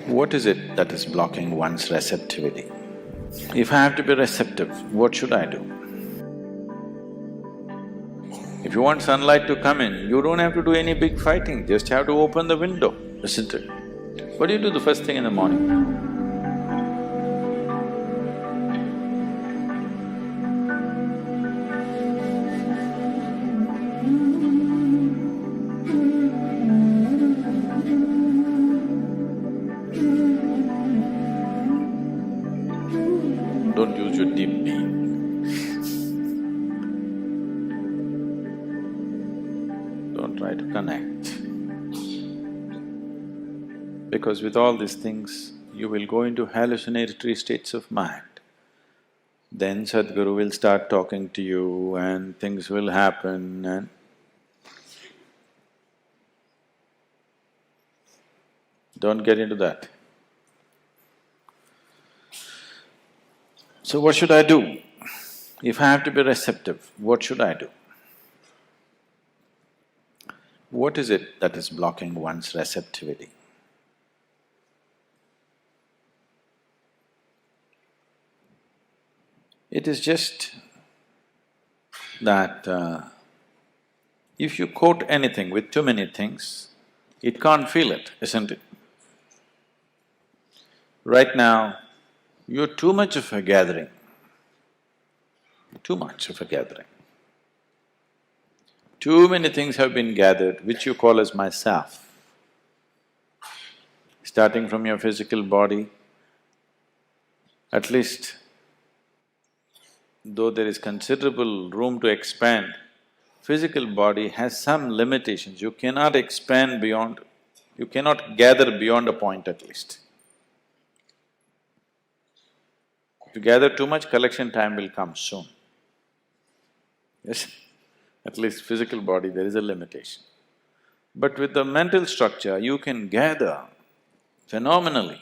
What is it that is blocking one's receptivity? If I have to be receptive, what should I do? If you want sunlight to come in, you don't have to do any big fighting, just have to open the window, isn't it? What do you do the first thing in the morning? Don't use your deep being. Don't try to connect. Because with all these things, you will go into hallucinatory states of mind. Then Sadguru will start talking to you and things will happen and… Don't get into that. So what should I do? If I have to be receptive, what should I do? What is it that is blocking one's receptivity? It is just that if you quote anything with too many things, it can't feel it, isn't it? Right now, you're too much of a gathering, too much of a gathering. Too many things have been gathered which you call as myself. Starting from your physical body, at least though there is considerable room to expand, physical body has some limitations. You cannot expand beyond… you cannot gather beyond a point at least. If you gather too much, collection time will come soon. Yes, at least physical body there is a limitation. But with the mental structure, you can gather phenomenally.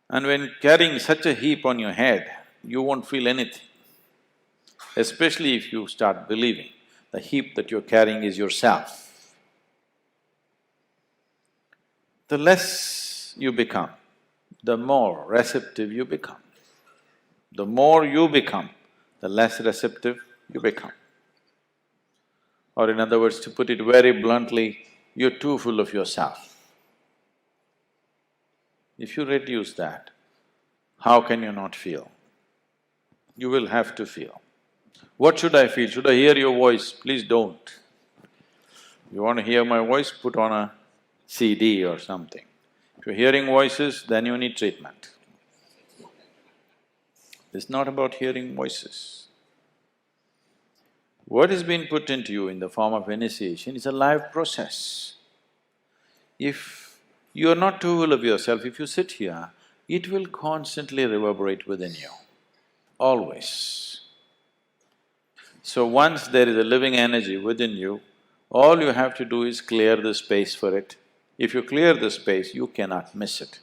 And when carrying such a heap on your head, you won't feel anything. Especially if you start believing the heap that you're carrying is yourself. The less you become, the more receptive you become. The more you become, the less receptive you become. Or in other words, to put it very bluntly, you're too full of yourself. If you reduce that, how can you not feel? You will have to feel. What should I feel? Should I hear your voice? Please don't. You want to hear my voice, put on a CD or something. If you're hearing voices, then you need treatment. It's not about hearing voices. What has been put into you in the form of initiation is a live process. If you're not too full of yourself, if you sit here, it will constantly reverberate within you, always. So once there is a living energy within you, all you have to do is clear the space for it. If you clear the space, you cannot miss it.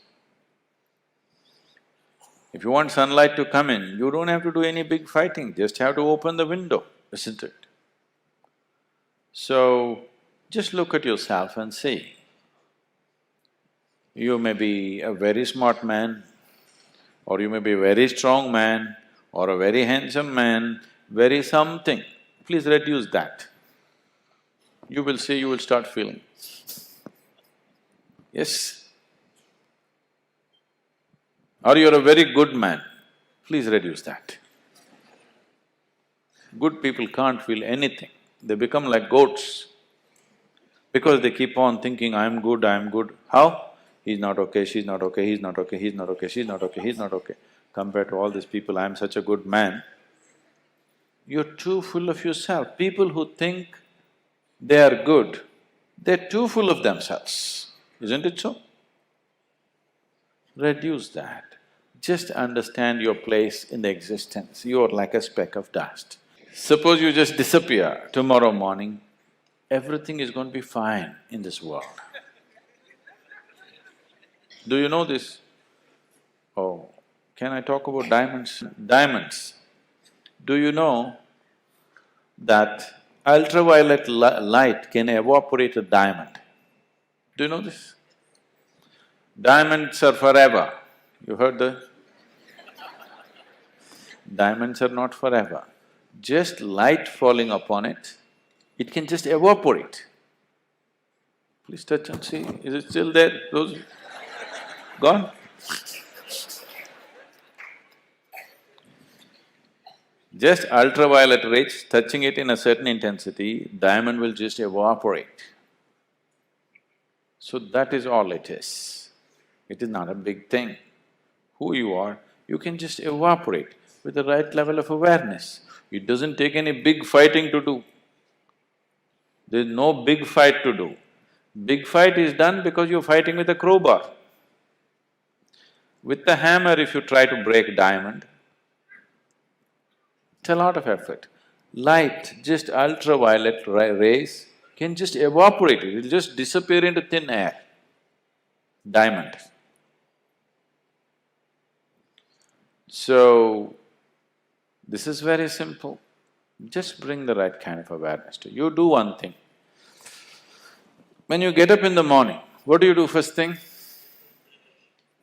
If you want sunlight to come in, you don't have to do any big fighting, just have to open the window, isn't it? So, just look at yourself and see. You may be a very smart man, or you may be a very strong man, or a very handsome man, very something. Please reduce that. You will see, you will start feeling. Yes? Or you're a very good man, please reduce that. Good people can't feel anything, they become like goats. Because they keep on thinking, I'm good, I'm good. How? He's not okay, she's not okay, he's not okay, he's not okay, she's not okay, he's not okay. Compared to all these people, I'm such a good man. You're too full of yourself. People who think they are good, they're too full of themselves, isn't it so? Reduce that. Just understand your place in the existence. You're like a speck of dust. Suppose you just disappear tomorrow morning, everything is going to be fine in this world. Do you know this? Oh, can I talk about diamonds? Diamonds. Do you know that ultraviolet light can evaporate a diamond? Do you know this? Diamonds are forever. You heard that? Diamonds are not forever. Just light falling upon it, it can just evaporate. Please touch and see, is it still there? Those… gone? Just ultraviolet rays, touching it in a certain intensity, diamond will just evaporate. So that is all it is. It is not a big thing. Who you are, you can just evaporate with the right level of awareness. It doesn't take any big fighting to do. There's no big fight to do. Big fight is done because you're fighting with a crowbar. With the hammer, if you try to break diamond, it's a lot of effort. Light, just ultraviolet rays can just evaporate it, it'll just disappear into thin air. Diamond. So, this is very simple. Just bring the right kind of awareness to you. You do one thing. When you get up in the morning, what do you do first thing?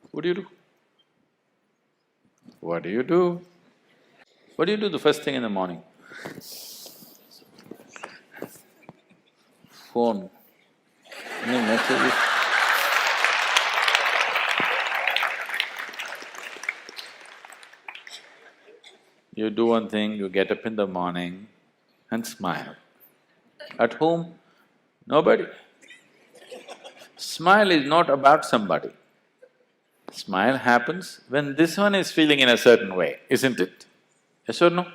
What do you do? What do you do? What do you do the first thing in the morning? Phone. Any messages? You do one thing, you get up in the morning and smile. At whom? Nobody. Smile is not about somebody. Smile happens when this one is feeling in a certain way, isn't it? Yes or no?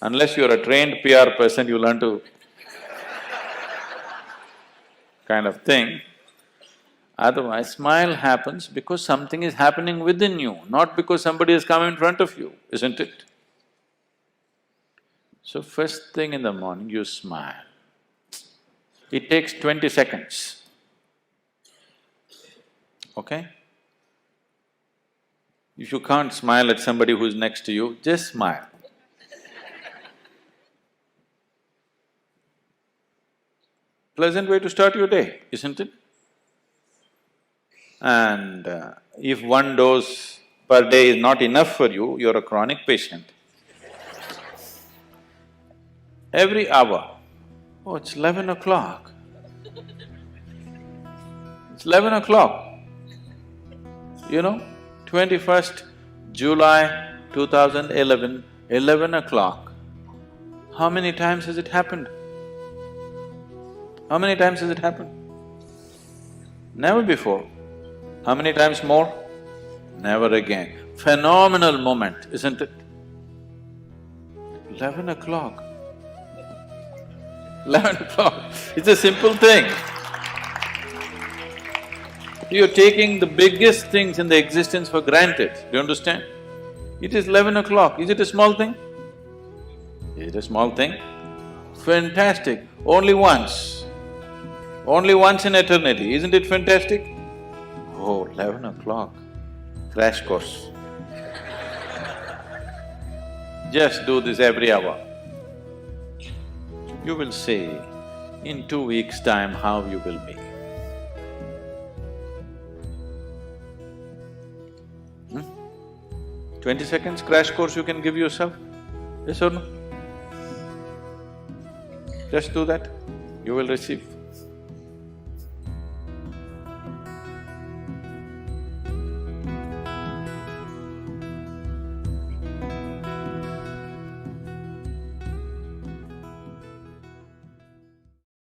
Unless you're a trained PR person, you learn to kind of thing. Otherwise, smile happens because something is happening within you, not because somebody has come in front of you, isn't it? So first thing in the morning, you smile. It takes 20 seconds, okay? If you can't smile at somebody who's next to you, just smile. Pleasant way to start your day, isn't it? And if one dose per day is not enough for you, you're a chronic patient. Every hour, oh, it's 11 o'clock. It's 11 o'clock. You know, 21st July 2011, 11 o'clock. How many times has it happened? How many times has it happened? Never before. How many times more? Never again. Phenomenal moment, isn't it? 11 o'clock. 11 o'clock, it's a simple thing. You're taking the biggest things in the existence for granted, do you understand? It is 11 o'clock, is it a small thing? Is it a small thing? Fantastic, only once in eternity, isn't it fantastic? Oh, 11 o'clock, crash course. Just do this every hour. You will see in 2 weeks' time how you will be. 20 seconds crash course you can give yourself, yes or no? Just do that, you will receive.